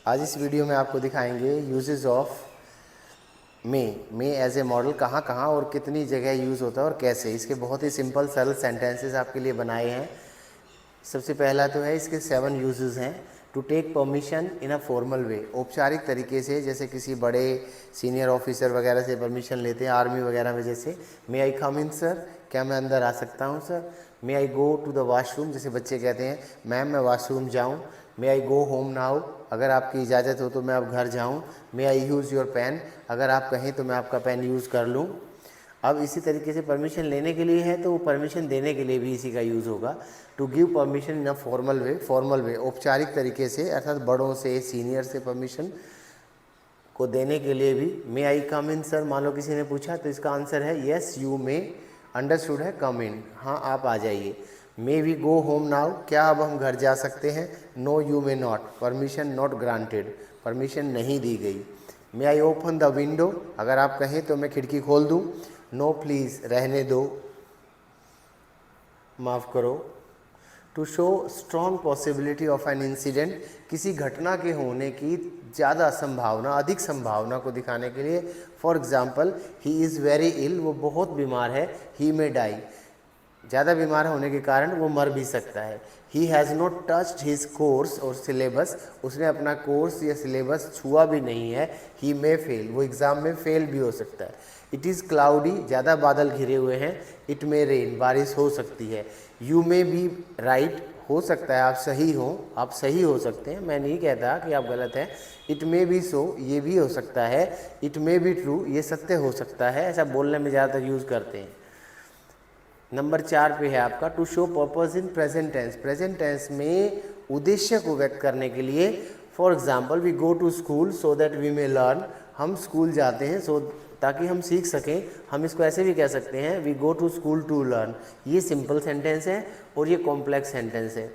आज इस वीडियो में आपको दिखाएंगे uses of may as a modal कहाँ कहाँ और कितनी जगह यूज़ होता है और कैसे। इसके बहुत ही सिंपल सरल सेंटेंसेस आपके लिए बनाए हैं। सबसे पहला तो है इसके 7 यूजेस हैं। To take permission in a formal way, औपचारिक तरीके से, जैसे किसी बड़े सीनियर ऑफिसर वगैरह से परमिशन लेते हैं, आर्मी वगैरह में जैसे मे आई कम इन सर, क्या मैं अंदर आ सकता हूँ sir. May I go to the washroom, जैसे बच्चे कहते हैं मैम मैं वॉशरूम जाऊँ। मे आई गो होम नाउ, अगर आपकी इजाज़त हो तो मैं अब घर जाऊँ। मे आई यूज़ योर पेन, अगर आप कहें तो मैं आपका पेन यूज़ कर लूँ। अब इसी तरीके से परमिशन लेने के लिए है तो वो परमिशन देने के लिए भी इसी का यूज़ होगा। To give permission in a formal way, औपचारिक तरीके से, अर्थात बड़ों से सीनियर से परमिशन को देने के लिए भी मे आई कम इन सर, मान लो किसी ने पूछा तो इसका आंसर है येस यू मे, अंडरस्टूड है कम इन, हाँ आप आ जाइए। May we go home now, क्या अब हम घर जा सकते हैं। No you may not, permission not granted, permission नहीं दी गई। May I open the window, अगर आप कहें तो मैं खिड़की खोल दूँ। नो प्लीज़, रहने दो, माफ़ करो। To show strong possibility of an incident, किसी घटना के होने की ज़्यादा संभावना, अधिक संभावना को दिखाने के लिए। For example he is very ill, वो बहुत बीमार है। ही मे डाई, ज़्यादा बीमार होने के कारण वो मर भी सकता है। He has not touched his course और सिलेबस, उसने अपना कोर्स या सिलेबस छुआ भी नहीं है। ही मे फेल, वो एग्ज़ाम में फेल भी हो सकता है। इट इज़ क्लाउडी, ज़्यादा बादल घिरे हुए हैं। इट मे रेन, बारिश हो सकती है। यू मे बी राइट, हो सकता है आप सही हो, आप सही हो सकते हैं, मैं नहीं कहता कि आप गलत हैं। इट मे बी सो, ये भी हो सकता है। इट मे बी ट्रू, ये सत्य हो सकता है, ऐसा बोलने में ज़्यादातर यूज़ करते हैं। नंबर 4 पे है आपका to show purpose in present tense, present tense में उद्देश्य को व्यक्त करने के लिए। For example we go to school so that we may learn, हम स्कूल जाते हैं ताकि हम सीख सकें। हम इसको ऐसे भी कह सकते हैं we go to school to learn. ये सिंपल सेंटेंस है और ये कॉम्प्लेक्स सेंटेंस है।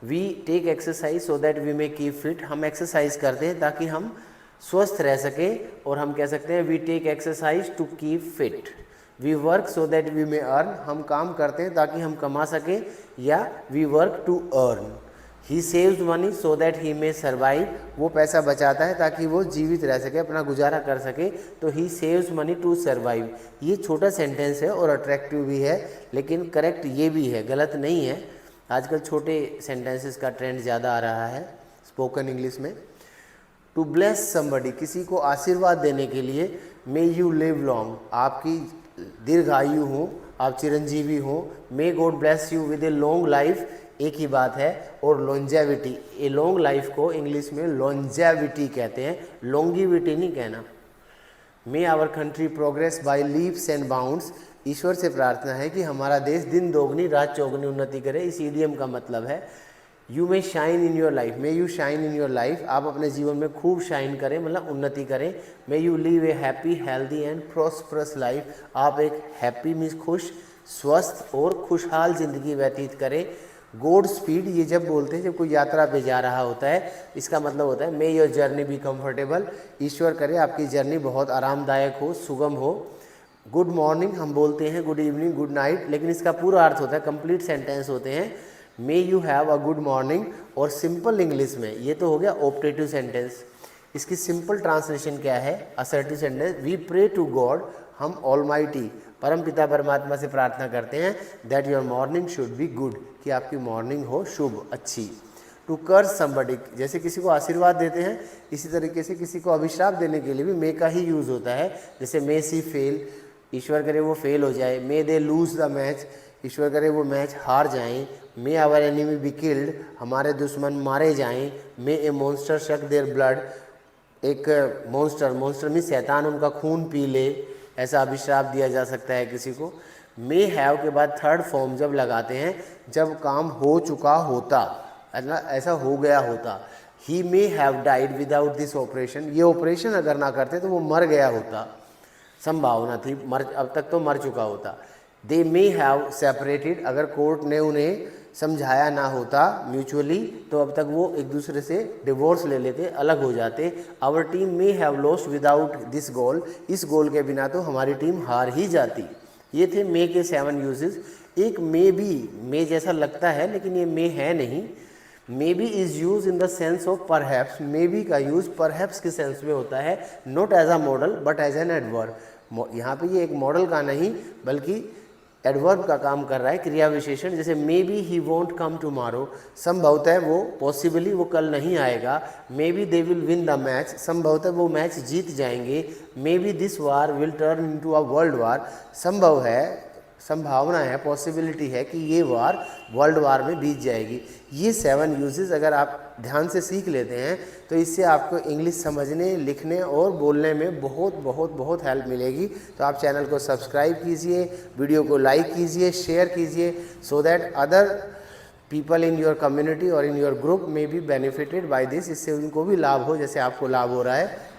We take exercise so that we may keep fit, हम एक्सरसाइज करते हैं ताकि हम स्वस्थ रह सकें। और हम कह सकते हैं we take exercise to keep fit. We work so that we may earn, हम काम करते हैं ताकि हम कमा सकें, या we work to earn. He saves money so that he may survive, वो पैसा बचाता है ताकि वो जीवित रह सके, अपना गुजारा कर सके। तो he saves money to survive. ये छोटा सेंटेंस है और अट्रैक्टिव भी है, लेकिन करेक्ट ये भी है, गलत नहीं है। आजकल छोटे सेंटेंसेस का ट्रेंड ज़्यादा आ रहा है स्पोकन इंग्लिश में। टू ब्लेस समबडी, किसी को आशीर्वाद देने के लिए। मे यू लिव लॉन्ग, आपकी दीर्घायु हो, आप चिरंजीवी हो। May God bless you with a long life, एक ही बात है। और लॉन्जेविटी, ए लॉन्ग लाइफ को इंग्लिश में लॉन्जेविटी कहते हैं, लॉन्गिविटी नहीं कहना। May our country progress by leaps and bounds, ईश्वर से प्रार्थना है कि हमारा देश दिन दोगुनी रात चौगुनी उन्नति करे। इस ईडियम का मतलब है you may shine in your life, may you shine in your life, आप अपने जीवन में खूब शाइन करें, मतलब उन्नति करें। May you live A happy healthy and prosperous life, आप एक हैप्पी मीन्स खुश, स्वस्थ और खुशहाल ज़िंदगी व्यतीत करें। गॉड स्पीड, ये जब बोलते हैं जब कोई यात्रा पे जा रहा होता है, इसका मतलब होता है may your journey be comfortable, ईश्वर करे आपकी जर्नी बहुत आरामदायक हो, सुगम हो। गुड मॉर्निंग हम बोलते हैं, गुड इवनिंग, गुड नाइट, लेकिन इसका पूरा अर्थ होता है, कंप्लीट सेंटेंस होते हैं may you have a good morning. और सिंपल इंग्लिश में ये तो हो गया ऑप्टेटिव सेंटेंस, इसकी सिंपल ट्रांसलेशन क्या है, assertive sentence. We pray to God, हम ऑलमाइटी परम पिता परमात्मा से प्रार्थना करते हैं that your morning should be good, कि आपकी मॉर्निंग हो शुभ, अच्छी। टू कर्स समबडी, जैसे किसी को आशीर्वाद देते हैं, इसी तरीके से किसी को अभिशाप देने के लिए भी मे का ही यूज़ होता है। जैसे मे सी फेल, ईश्वर करे वो फेल हो जाए। मे दे लूज द मैच, ईश्वर करे वो मैच हार जाएं। मे आवर एनिमी बी किल्ड, हमारे दुश्मन मारे जाएं। मे ए मॉन्स्टर शक देयर ब्लड, एक मॉन्स्टर में शैतान उनका खून पी ले, ऐसा अभिशाप दिया जा सकता है किसी को। मे हैव के बाद थर्ड फॉर्म जब लगाते हैं जब काम हो चुका होता, ऐसा हो गया होता। He may have died without this operation, ये ऑपरेशन अगर ना करते तो वो मर गया होता, संभावना थी, अब तक तो मर चुका होता। दे मे हैव सेपरेटेड, अगर कोर्ट ने उन्हें समझाया ना होता म्यूचुअली तो अब तक वो एक दूसरे से डिवोर्स ले लेते, अलग हो जाते। Our team may have lost without this goal, इस गोल के बिना तो हमारी टीम हार ही जाती। ये थे मे के 7 यूजेस। एक मे भी मे जैसा लगता है लेकिन ये मे है नहीं। Maybe is use in the sense of perhaps, maybe का यूज परहैप्स के सेंस में होता है, not as a modal but as an adverb. यहाँ पे ये एक मॉडल का नहीं बल्कि एडवर्ब का काम कर रहा है, क्रिया विशेषण। जैसे may be he won't come tomorrow, संभवतः वो, पॉसिबली वो कल नहीं आएगा। May be they will win the match, संभवतः वो मैच जीत जाएंगे। May be this war will turn into a world war, संभव है, संभावना है, पॉसिबिलिटी है कि ये वार वर्ल्ड वार में बीत जाएगी। ये 7 यूजेस अगर आप ध्यान से सीख लेते हैं तो इससे आपको इंग्लिश समझने, लिखने और बोलने में बहुत बहुत बहुत हेल्प मिलेगी। तो आप चैनल को सब्सक्राइब कीजिए, वीडियो को लाइक कीजिए, शेयर कीजिए, so that other people in your community और इन योर ग्रुप में बी बेनिफिटेड बाय दिस, इससे उनको भी लाभ हो जैसे आपको लाभ हो रहा है।